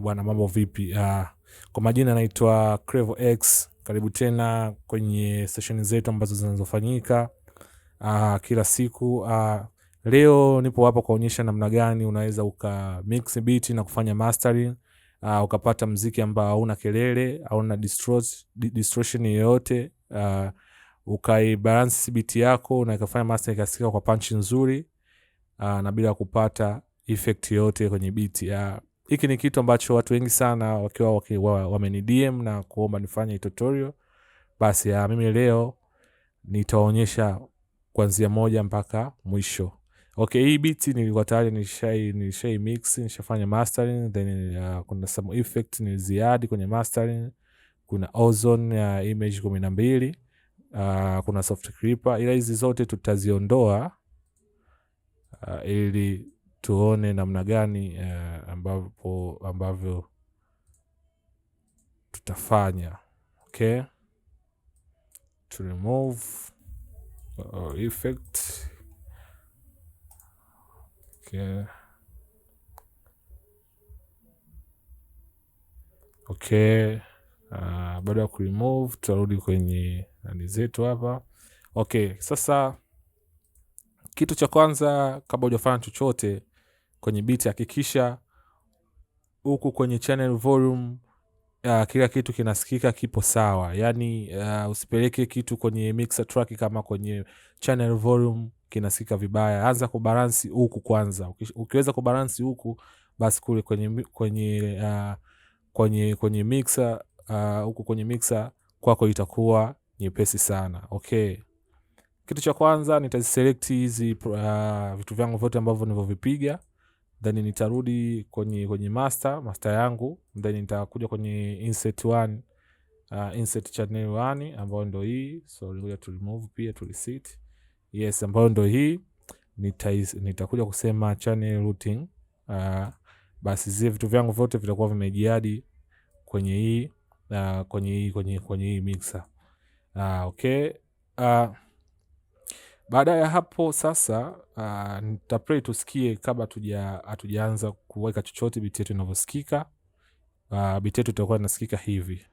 bwana, mambo vipi? Kwa majina naitwa Crevo X. Karibu tena kwenye session zetu ambazo zinazofanyika kila siku. Leo nipo hapa kuonyesha namna gani unaweza uka mix beat na kufanya mastering, ukapata mziki ambao hauna kelele, hauna distortion yoyote, ukaibalance beat yako na ikafanya mastering ikasikika kwa punch nzuri, na bila kupata effect yote kwenye beat. Hiki ni kitu ambacho watu wengi sana wakiwa wameni DM na kuomba nifanye tutorial. Basi mimi leo nitaonyesha kuanzia moja mpaka mwisho. Okay, hii beat nilikuwa tayari nilishai mix, nishafanya mastering, then kuna some effect niliziadi kwenye mastering. Kuna ozone ya image 12, kuna soft clipper, ila hizi zote tutaziondoa ili tuone namna gani ambavyo tutafanya. Okay, to remove effect. Okay, baada ya kuremove tutarudi kwenye nani zetu hapa. Okay, sasa kitu cha kwanza kabla hujafanya chochote kwenye beat, hakikisha huku kwenye channel volume kila kitu kinasikika kipo sawa. Yani usipeleke kitu kwenye mixer track kama kwenye channel volume kinasikika vibaya. Anza kubalansi huku kwanza. Ukiweza kubalansi huku, basi kule kwenye mixer huku kwenye mixer kwako itakuwa nyepesi sana. Okay, kitu cha kwanza nitaziselect hizi vitu vyangu vyote ambavyo nilivyovipiga, then nitarudi kwenye master yangu, then nitakuja kwenye insert 1, insert channel 1 ambayo ndio hii. So ngoja tu remove pia tu reset. Yes, ambayo ndio hii. Nitakuja kusema channel routing. Basi zile vitu vyangu vyote vitakuwa vimejiadi kwenye hii kwenye hii mixer. Okay. Baada ya hapo sasa nitapray tusikie kabla hatujaanza kuweka chochote beat yetu inavyosikika. Beat yetu itakuwa inasikika hivi.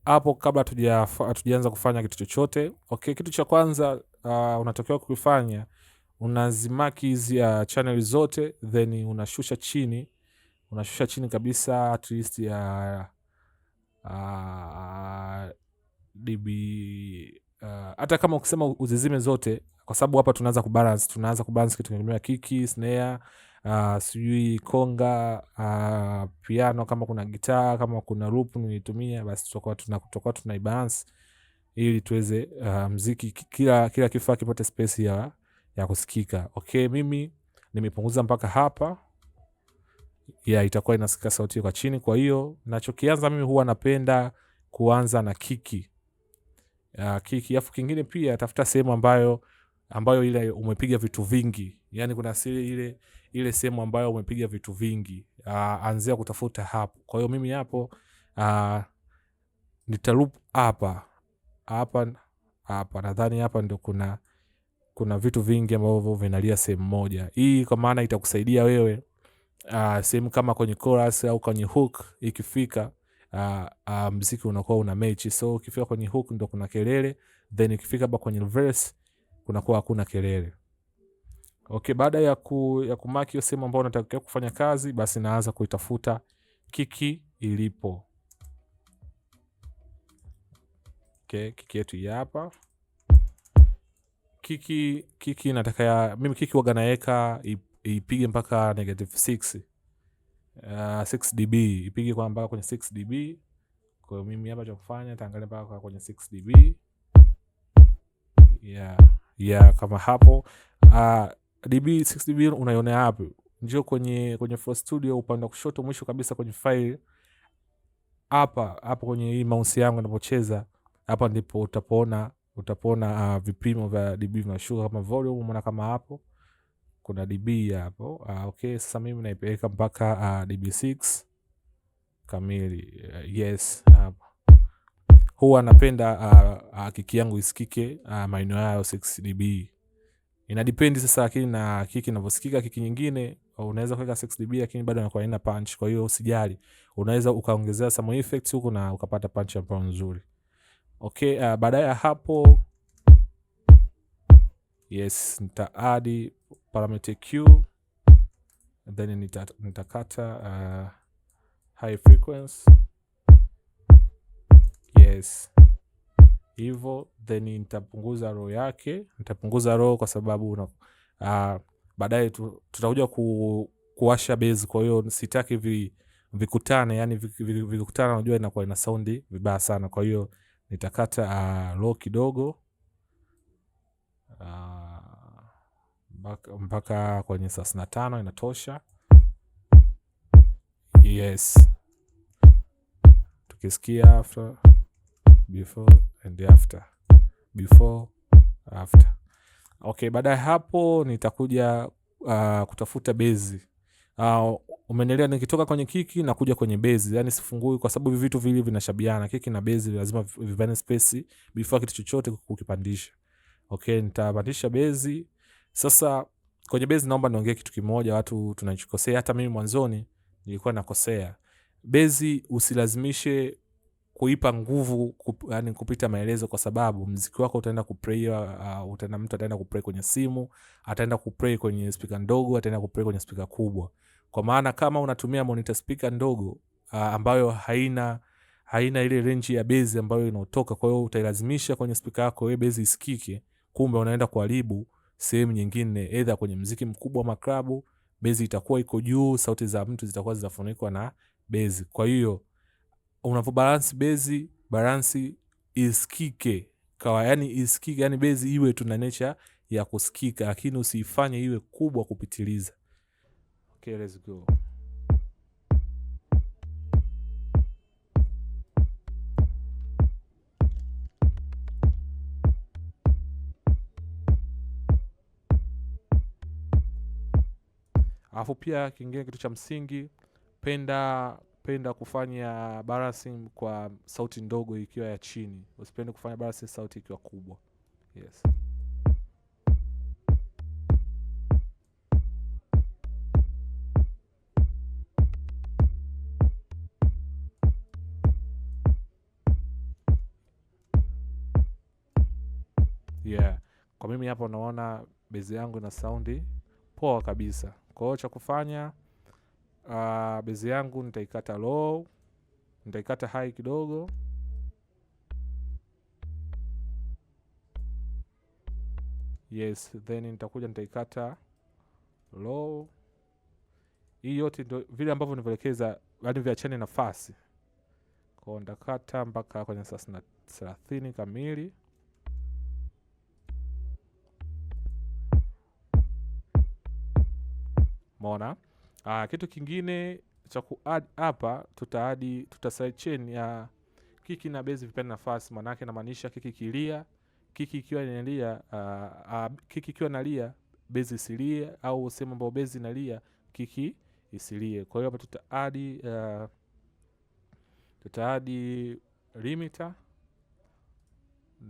Hapo kabla hatujaanza kufanya kitu chochote. Okay, kitu cha kwanza unatakiwa kufanya, unazimaki hizi channel zote, then unashusha chini kabisa, at least ya dB, hata kama ukisema uzizime zote, kwa sababu hapa tunaanza kubalance kitu kingine, kiki, snare, sijui konga, piano, kama kuna gitaa, kama kuna loop nitumia, basi tutakuwa tunaibalance ili tuweze muziki kila kifaa kipate space ya kusikika. Okay, mimi nimepunguza mpaka hapa. Itakuwa inasikika sauti kwa chini. Kwa hiyo nachokianza mimi huwa napenda kuanza na kiki. Kiki, afu kingine pia tafuta sehemu ambayo ile umepiga vitu vingi. Yani kuna ile sehemu ambayo umepiga vitu vingi. Anzia kutafuta hapo. Kwa hiyo mimi hapo nitaloop hapa. Nadhani hapa ndio kuna vitu vingi ambavyo vinalia sehemu moja. Hii kwa maana itakusaidia wewe sehemu kama kwenye chorus au kwenye hook ikifika, muziki unakuwa una match. So ukifika kwenye hook ndo kuna kelele, then ikifika hapa kwenye verse kunakuwa hakuna kelele. Okay, baada ya kumaki hiyo sehemu ambayo unatakiwa kufanya kazi, basi naanza kuitafuta kiki ilipo. Okay, kiki yetu hii hapa. Kiki nataka mimi kiki waga naeka ipige mpaka -6 dB, ipige kwa mpaka kwenye 6 dB. Kwa hiyo mimi hapa cha kufanya nitaangalia mpaka kwenye 6 dB. Kama hapo dB 6 dB unaiona hapo. Njoo kwenye FL Studio upande wa kushoto mwisho kabisa kwenye file. Hapa kwenye hii mouse yangu ninapocheza, hapa ndipo utapoona vipimo vya dB vinashuka kama volume, umeona kama hapo. kuna dB hapo. Okay, sasa mimi naipeleka mpaka dB6 kamili. Yes, hapo. Huwa napenda kiki yangu isikike maeneo hayo 6 dB. Inadipendi sasa lakini na kiki inavyosikika. Kiki nyingine unaweza kuweka 6 dB lakini bado inakuwa haina punch, kwa hiyo usijali. Unaweza ukaongezea some effects huko na ukapata punch ambayo nzuri. Okay, baada ya hapo yes, nita add parameter Q, then nitakata high frequency. Yes, hivyo then nitapunguza row yake. Nitapunguza row kwa sababu baadaye tutakuja kuwasha base, kwa hiyo sitaki vikutane, yani vikutana unajua inakuwa ina sound vibaya sana, kwa hiyo nitakata row kidogo mpaka kwenye 35 inatosha. Yes, tukisikia after, before and after, before after. Okay, baada ya hapo nitakuja kutafuta base. Umenielewa? Nikitoka kwenye kiki na kuja kwenye base, yani sifungui kwa sababu vitu vile vinashabiana. Kiki na base lazima vivane space before kitu chochote kukipandisha. Okay, nitapandisha base. Sasa kwenye base naomba niongee kitu kimoja, watu tunachokosea, hata mimi mwanzoni nilikuwa nakosea. Base usilazimishe kuipa nguvu yani kupita maelezo, kwa sababu muziki wako utaenda kuplay, mtu ataenda kuplay kwenye simu, ataenda kuplay kwenye speaker ndogo, ataenda kuplay kwenye speaker kubwa. Kwa maana kama unatumia monitor speaker ndogo ambayo haina ile range ya base ambayo inaotoka, kwa hiyo utailazimisha kwenye speaker yako wewe base isikike, kumbe unaenda kuharibu sehemu nyingine, either kwenye muziki mkubwa wa maklabu base itakuwa iko juu, sauti za mtu zitakuwa zinafunikwa na base. Kwa hiyo unapobalance base, balance isikike kwa yani isikike, yani base iwe tuna nature ya kusikika, lakini usifanye iwe kubwa kupitiliza. Okay, let's go. Alafu pia kingine kitu cha msingi, penda kufanya balancing kwa sauti ndogo ikiwa ya chini. Usipende kufanya balancing sauti ikiwa kubwa. Yes. Yeah. Kwa mimi hapo naona base yangu ina sound poa kabisa. Kwa hiyo cha kufanya base yangu nitaikata low, nitaikata high kidogo. Yes, then nitakuja nitaikata low. Hii yote ndio vile ambavyo nilivyoelekeza, hadi viachane nafasi. Kwa hiyo nitakata mpaka kwenye 30 kamili. Umeona? Kitu kingine cha ku-add hapa, tuta chain ya kiki na base vipende nafasi. Maana yake inamaanisha kiki kilia, kiki ikiwa inalia, kiki ikiwa inalia base isilie, au sema ambapo base inalia kiki isilie. Kwa hiyo hapa tuta add limiter,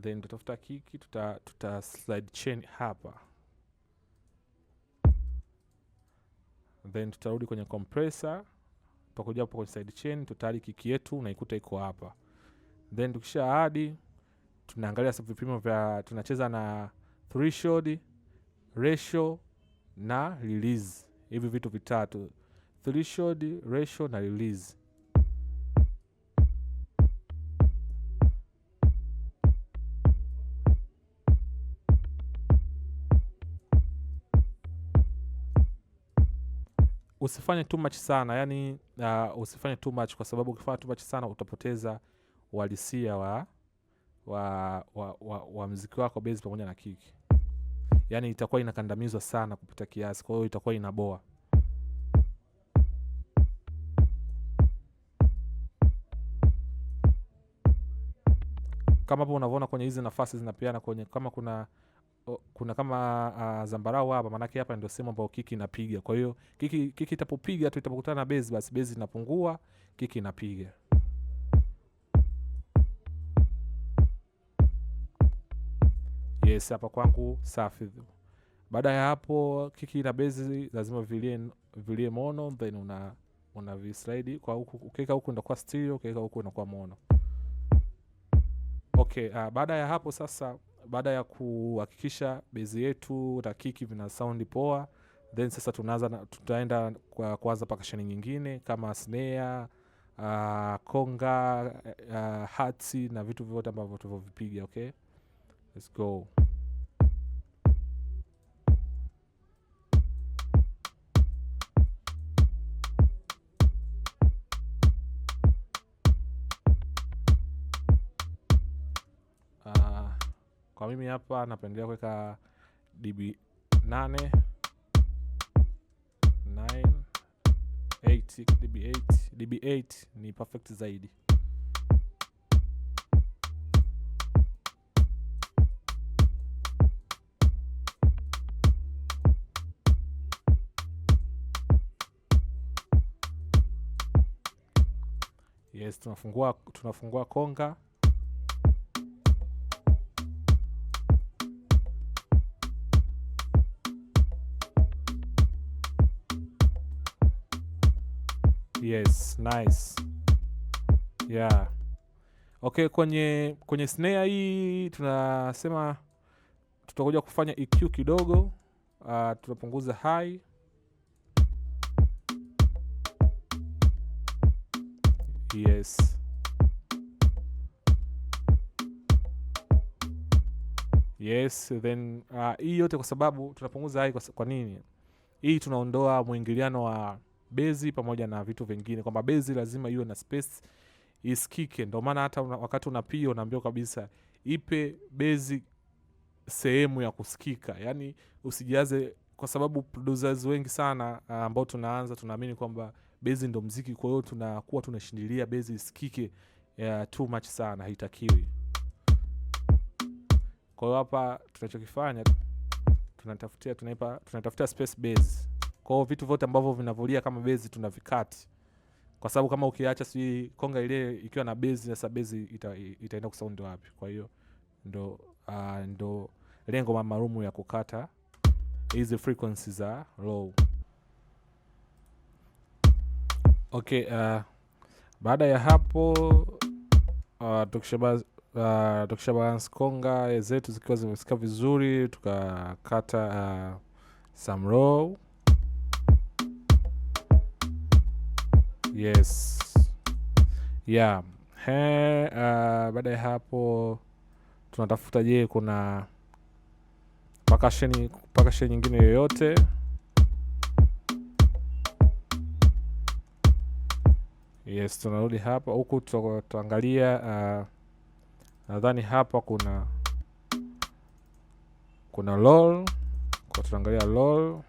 then tutafuta kiki, tuta slide chain hapa. Then tutarudi kwenye compressor, tutakuja hapo kwenye side chain, tutali kiki yetu unaikuta iko hapa. Then tukisha add, tunaangalia vipimo vya, tunacheza na threshold, ratio na release. Hivi vitu vitatu: threshold, ratio na release. Usifanye too much sana, yani usifanye too much, kwa sababu ukifanya too much sana utapoteza uhalisia wa muziki wako base pamoja na kiki. Yani itakuwa inakandamizwa sana kupita kiasi, kwa hiyo itakuwa inaboa. Kama hapo unavyoona kwenye hizi nafasi zinapeana kwenye, kama kuna kuna kama zambarau hapa, maana yake hapa ndio sehemu ambayo kiki inapiga. Kwa hiyo kiki itapopiga tu, itapokutana na base, basi base inapungua, kiki inapiga. Yes, hapa kwangu safi. Baada ya hapo kiki na base lazima vilie mono, then una vislide kwa huku, ukiweka huku inakuwa stereo, ukiweka huku inakuwa mono. Okay, baada ya hapo sasa, baada ya kuhakikisha base yetu na kiki vina sound poa, then sasa tutaenda kwa kwanza percussion nyingine kama snare, konga, hats na vitu vyote ambavyo tuvovipiga. Okay, let's go. Kwa mimi hapa napendelea kuweka dB 8 dB 8 ni perfect zaidi. Yes, tunafungua konga. Yes, nice. Yeah. Okay, kwenye snare hii tunasema tutakuja kufanya EQ kidogo. Tunapunguza high. Yes. Yes, then hii yote kwa sababu tunapunguza high kwa nini? Hii tunaondoa mwingiliano wa bezi pamoja na vitu vingine, kwamba bezi lazima iwe na space isikike. Ndio maana hata wakati unapiga unaambiwa kabisa ipe bezi sehemu ya kusikika, yani usijaze, kwa sababu producers wengi sana ambao tunaamini kwamba bezi ndio muziki, kwa hiyo tunakuwa tunashindilia bezi isikike too much sana, haitakiwi. Kwa hiyo hapa tunachokifanya tunatafutia space base. Kwa hiyo vitu vyote ambavyo vinavulia kama base tunavikati, kwa sababu kama ukiacha si konga ile ikiwa na base, sasa base itaenda kusound wapi? Kwa hiyo ndo lengo maalum ya kukata hizi frequencies za low. Okay, baada ya hapo tukisha balance konga zetu zikiwa zimesika vizuri, tukakata some row. Yes. Yeah. Baada ya hapo tunatafuta, je, kuna percussion nyingine yoyote. Yes, tunarudi hapa, huku tuangalia nadhani hapa kuna roll, kwa tunaangalia roll.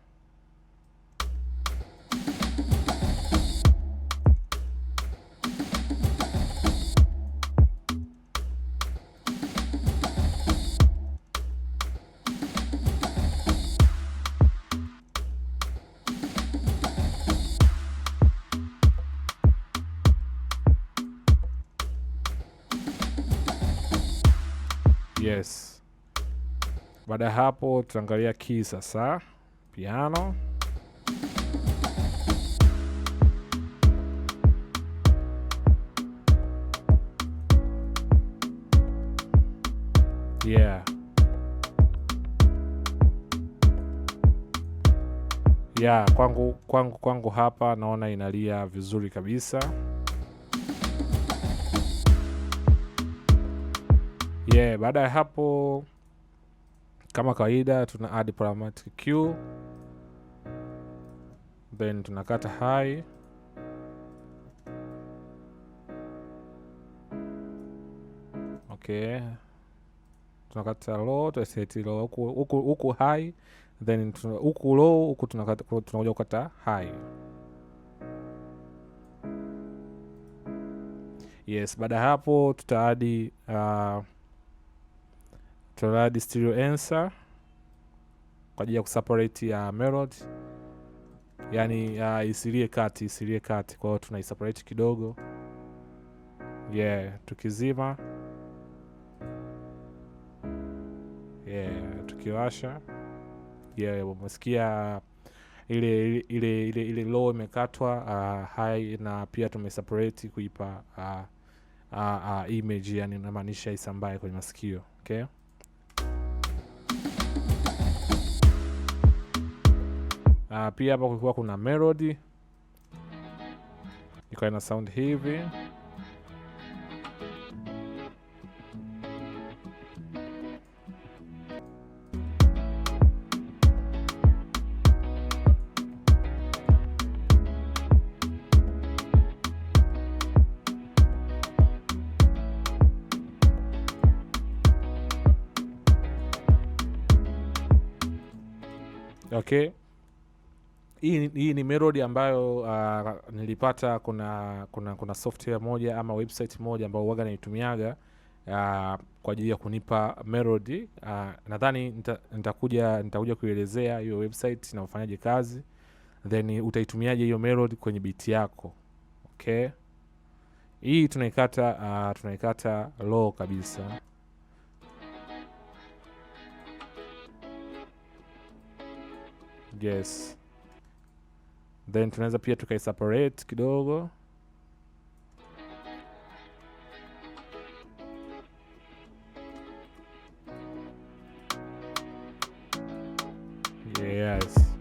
Yes. Baada ya hapo tutaangalia key sasa, piano. Yeah. Yeah, kwangu hapa naona inalia vizuri kabisa. Yeah, baada ya hapo kama kawaida tuna add parametric Q, then tunakata high. Okay, tunakata low, tuset low huku high, then huku low, huku tunakuja kukata high. Yes, baada hapo tutaadi stereo answer. kwa ajili ya kuseparate ya melody, yani isilie kati. Kwa hiyo tunaiseparate kidogo. Tukizima, tukiwasha, umesikia ile low imekatwa high, na pia tumeseparate kuipa image, yani inamaanisha isambae kwenye masikio. Okay, pia hapa kulikuwa kuna melody iko ina sound hivi. Okay, hii ni melody ambayo nilipata kuna software moja ama website moja ambayo huwaga naitumiaga kwa ajili ya kunipa melody. Nadhani nitakuja kuelezea hiyo website na ufanyaje kazi, then utaitumiaje hiyo melody kwenye beat yako. Okay, hii tunaikata low kabisa. Yes, then tunaweza pia tukaiseparate kidogo. Yes,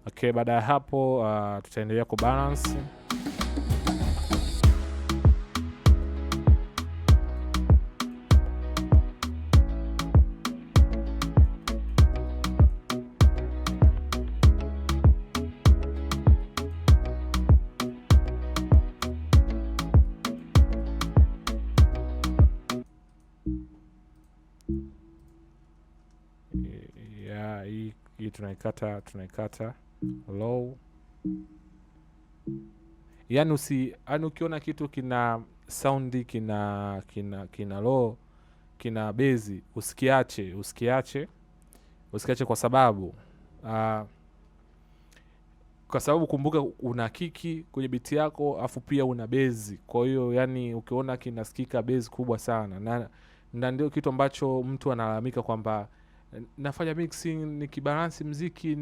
okay, baada ya hapo tutaendelea kubalance. Hii tunaikata low. Yani ukiona kitu kina soundi kina low, kina bezi, usikiache kwa sababu kumbuka una kiki kwenye biti yako afu pia una bezi. Kwa hiyo yani ukiona kinasikika bezi kubwa sana, na ndio kitu ambacho mtu analalamika kwamba nafanya mixing, nikibalansi mziki,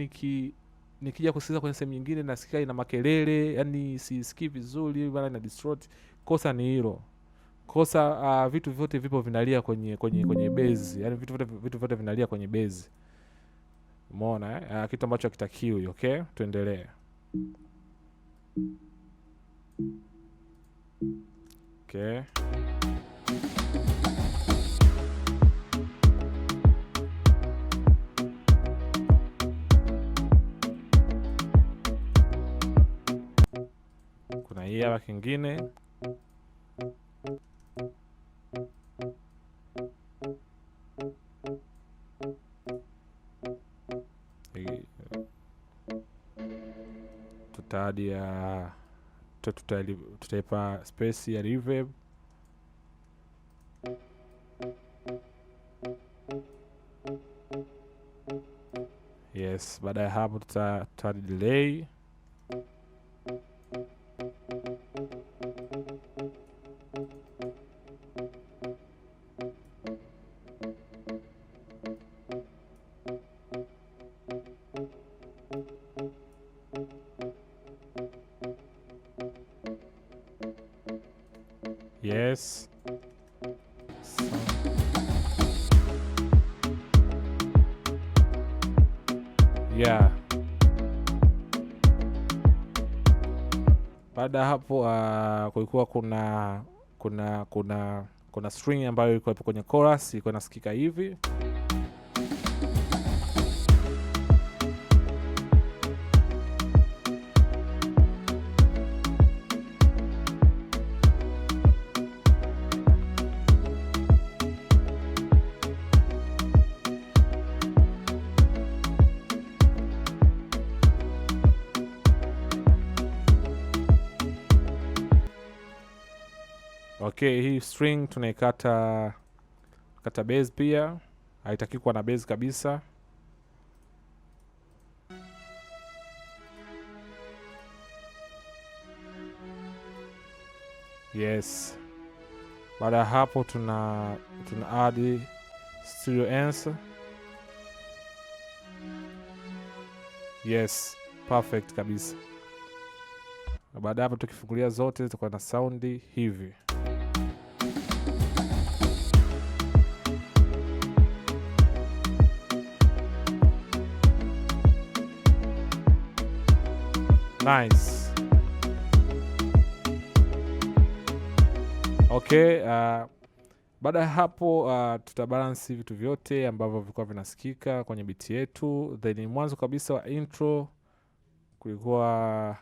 nikija kusikiza kwenye sehemu nyingine nasikia ina makelele, yani sisikii vizuri, wala ina distort. Kosa ni hilo. Kosa vitu vyote vipo vinalia kwenye base, yani vitu vyote vinalia kwenye base. Umeona kitu ambacho hakitakiwi. Okay, tuendelee. Okay, kuna hii hapa kingine. Tutaipa space ya reverb. Yes, baada ya hapo tuta delay. Yes. Yeah. Baada ya hapo kulikuwa kuna string ambayo ilikuwa kwenye chorus, ilikuwa inasikika hivi. Okay, hii string tunaikata base pia. Haitaki kuwa na base kabisa. Yes. Baada ya hapo tuna add stereo answer. Yes, perfect kabisa. Baada hapo tukifungulia zote zitakuwa na sound hivi. Nice. Okay, baada ya hapo tutabalance vitu vyote ambavyo vilikuwa vinasikika kwenye beat yetu. Then mwanzo kabisa wa intro ilikuwa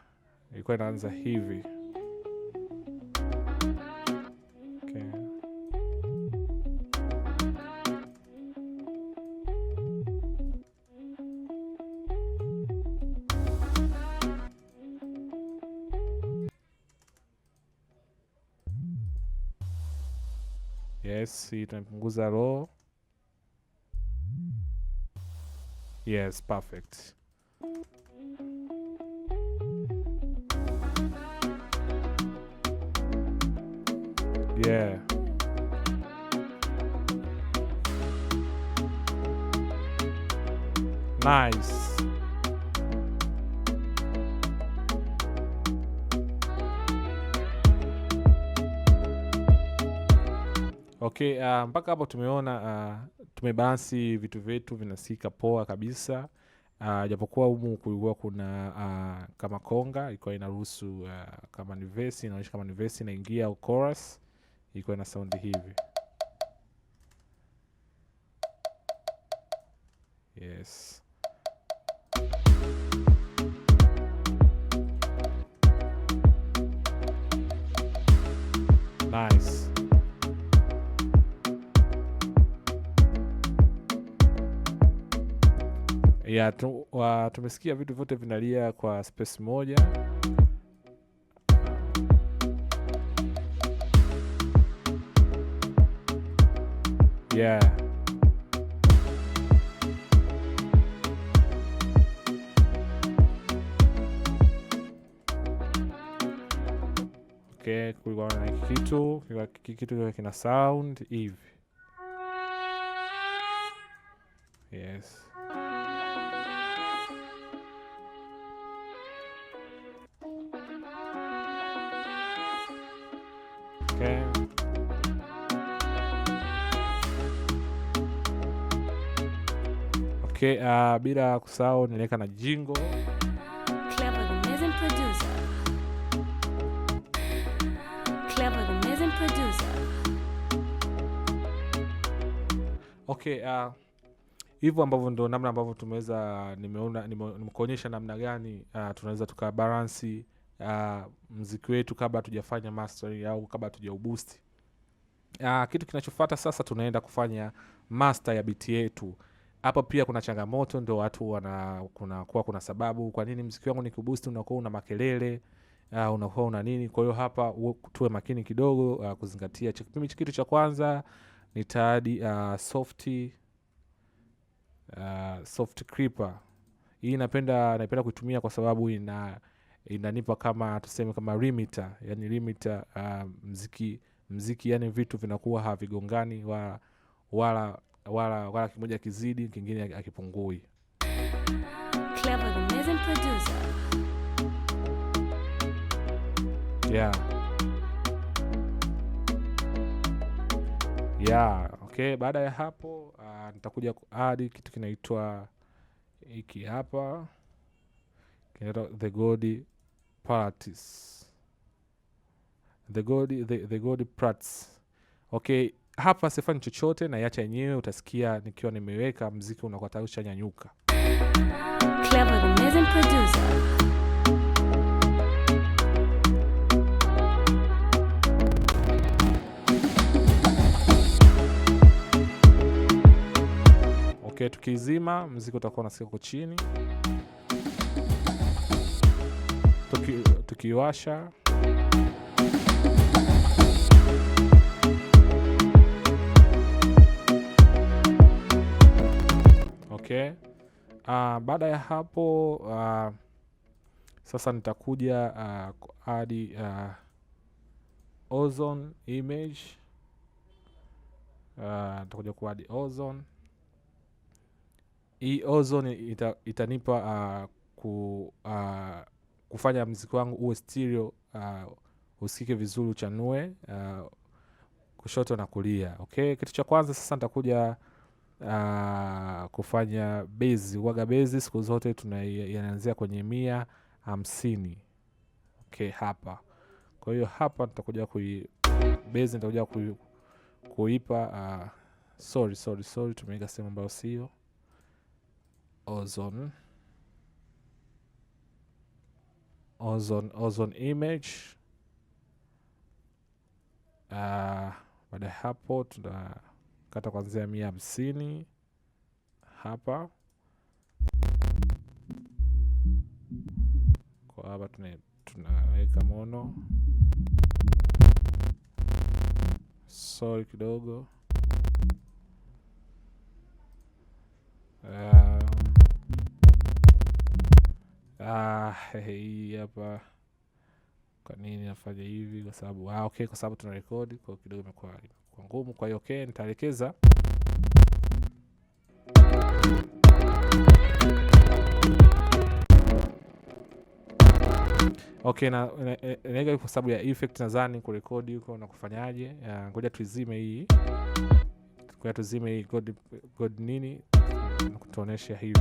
inaanza hivi. Okay. Yes, hii tunapunguza low. Yes, perfect. Yeah. Nice. Okay, mpaka hapo tumeona tumebalansi vitu vyetu vinasikika poa kabisa. Japokuwa humu kulikuwa kuna kama konga ilikuwa inaruhusu kama ni verse, inaonyesha kama ni verse inaingia au chorus, ilikuwa ina sound hivi. Yes. Nice. Yeah, tumesikia vitu vyote vinalia kwa space moja. Yeah. Okay, kulikuwa na kitu kina sound hivi. Yes. Okay. Okay, bila kusahau niliweka na jingle. Clever the amazing producer. Clever the amazing producer. Okay, hivyo ambavyo ndo namna ambavyo tumeweza nimekuonyesha namna gani tunaweza tukabalansi muziki wetu kabla hatujafanya mastering au kabla hatujauboost. Kitu kinachofuata sasa tunaenda kufanya master ya beat yetu. Hapa pia kuna changamoto, ndo watu kuna sababu kwa nini muziki wangu nikiboost unakuwa una makelele, unakuwa una nini. Kwa hiyo hapa tuwe makini kidogo kuzingatia. Kitu cha kwanza nitaadi soft creeper. Hii napenda kuitumia kwa sababu inanipa kama tuseme kama limiter, yani limiter mziki yani vitu vinakuwa havigongani wala kimoja kizidi kingine akipungui. Clever the amazing producer. Yeah. Yeah, okay, baada ya hapo nitakuja kuadi kitu kinaitwa hiki hapa. Kinaitwa The God Parts. The God Parts. Okay, hapa sifanyi chochote na iacha yenyewe, utasikia nikiwa nimeweka muziki unakuwa tayari ushanyanyuka. Clever the amazing producer. Okay, tukizima muziki utakuwa unasikia huko chini. Tukiwasha Okay. Baada ya hapo sasa nitakuja hadi ozone image. Nitakuja kuadi ozone. Hii ozone itanipa kufanya muziki wangu uwe stereo, usikike vizuri, uchanue kushoto na kulia. Okay, kitu cha kwanza sasa nitakuja kufanya base. Waga base siku zote tunaanzia kwenye 150. Okay, hapa. Kwa hiyo hapa nitakuja base nitakuja kuipa sorry tumeweka sehemu ambayo sio ozone image. Baada ya hapo tunakata kuanzia 150 hapa. Kwa hapa tunaweka mono. Sorry kidogo. Hii hapa. Kwa nini nafanya hivi? Kwa sababu okay, kwa sababu tuna record, kwa kidogo imekuwa ngumu. Kwa hiyo okay, nitaelekeza. Okay, na kwa sababu ya effect nadhani kurekodi huko na kufanyaje. Ngoja tuizime hii. Ngoja tuzime hii god nini kutuonesha hivi.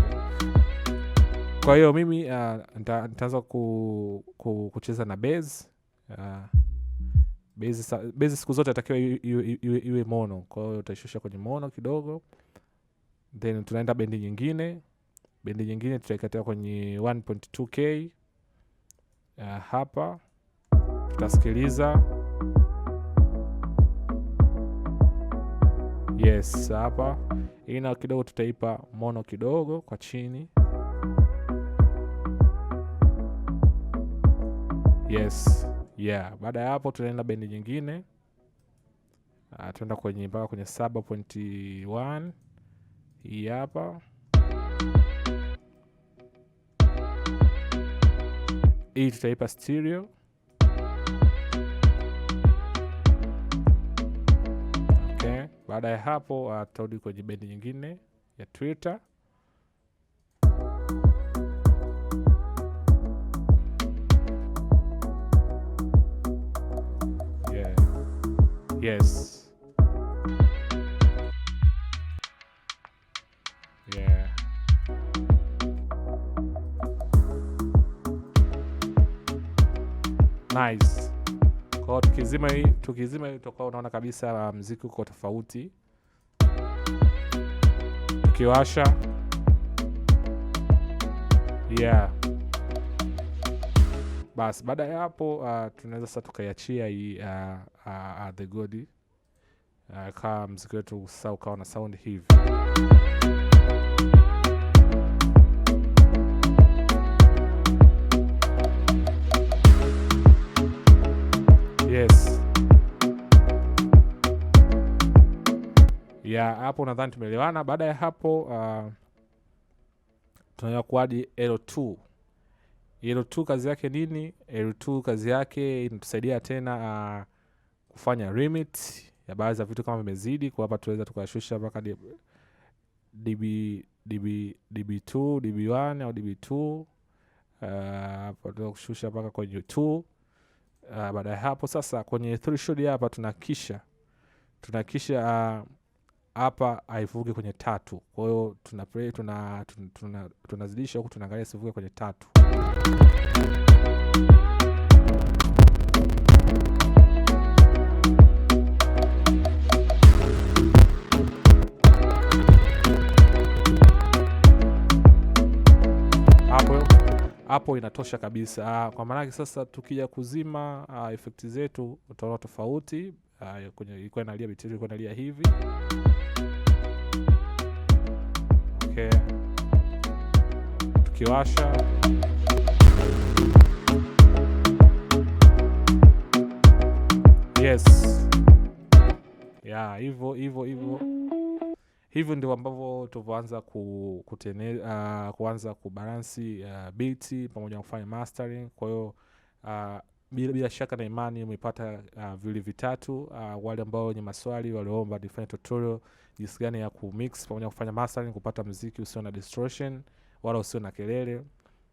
Kwa hiyo mimi nitaanza kucheza na bass. Bass siku zote atakiwa iwe mono. Kwa hiyo utashusha kwenye mono kidogo. Then tunaenda bendi nyingine. Bendi nyingine tutaikatia kwenye 1.2K. Hapa tutasikiliza. Yes, hapa. Ina kidogo tutaipa mono kidogo kwa chini. Yes. Yeah. Baada ya hapo tunaenda bendi nyingine. Tunaenda mpaka kwenye 7.1. Hii hapa. Hii tutaipa stereo. Okay. Baada ya hapo tutarudi kwenye bendi nyingine ya Twitter. Yeah. Yes. Yeah. Nice. Kwa tukizima hii tutakuwa unaona kabisa muziki uko tofauti. Tukiwasha. Yeah. Bas, baada ya hapo tunaweza sasa tukaiachia hii the god. Kama muziki wetu sasa ukawa na sound hivi. Yes. Yeah, hapo nadhani tumeelewana. Baada ya hapo tunaweza kuadi L2. L2 kazi yake nini? L2 kazi yake inatusaidia tena kufanya remix ya baadhi ya vitu kama vimezidi. Kwa hapa tunaweza tukashusha mpaka dB2, dB1 au dB2. Hapa tunaweza kushusha mpaka kwenye 2. Baada ya hapo sasa kwenye threshold hapa tunakisha hapa haivuke kwenye 3. Kwa hiyo tunazidisha huku tunaangalia isivuke kwenye 3. Hapo inatosha kabisa. Kwa maana sasa tukija kuzima effect zetu utaona tofauti. Kwenye ilikuwa inalia biti ilikuwa inalia hivi. Okay. Tukiwasha. Yes. Yeah, hivyo. Hivyo ndio ambavyo tuvoanza kuanza kubalansi beat pamoja na kufanya mastering. Kwa hiyo bila shaka na imani umepata vile vitatu. Wale ambao wenye maswali waliomba nifanye tutorial jinsi gani ya kumix pamoja na kufanya mastering, kupata muziki usio na distortion wala usio na kelele,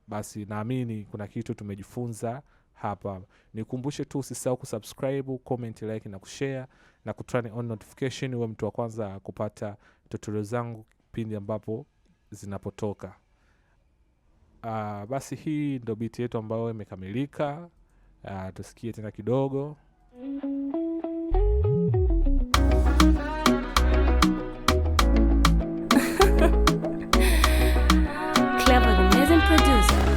basi naamini kuna kitu tumejifunza hapa. Nikumbushe tu usisahau kusubscribe, comment, like na kushare na kuturn on notification uwe mtu wa kwanza kupata tutorial zangu pindi ambapo zinapotoka. Basi hii ndio beat yetu ambayo imekamilika. Tusikie tena kidogo. Clever the amazing producer.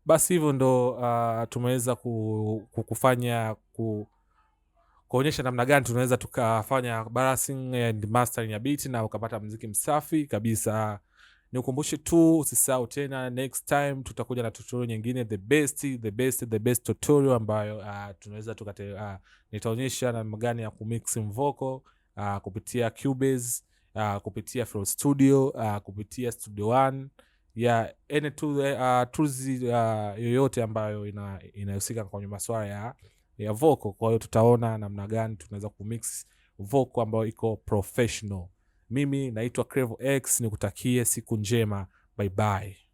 Basi hivyo ndo tumeweza kufanya kuonyesha namna gani tunaweza tukafanya balancing and mastering ya beat na ukapata muziki msafi kabisa. Nikukumbushe tu usisahau tena, next time tutakuja na tutorial nyingine, the best tutorial ambayo tunaweza nitaonyesha namna gani ya kumix vocal kupitia Cubase, kupitia FL Studio, kupitia Studio One, any tools yoyote ambayo inahusika kwenye masuala ya vocal. Kwa hiyo tutaona namna gani tunaweza kumix vocal ambayo iko professional. Mimi naitwa Clevo X, nikutakie siku njema. Bye bye.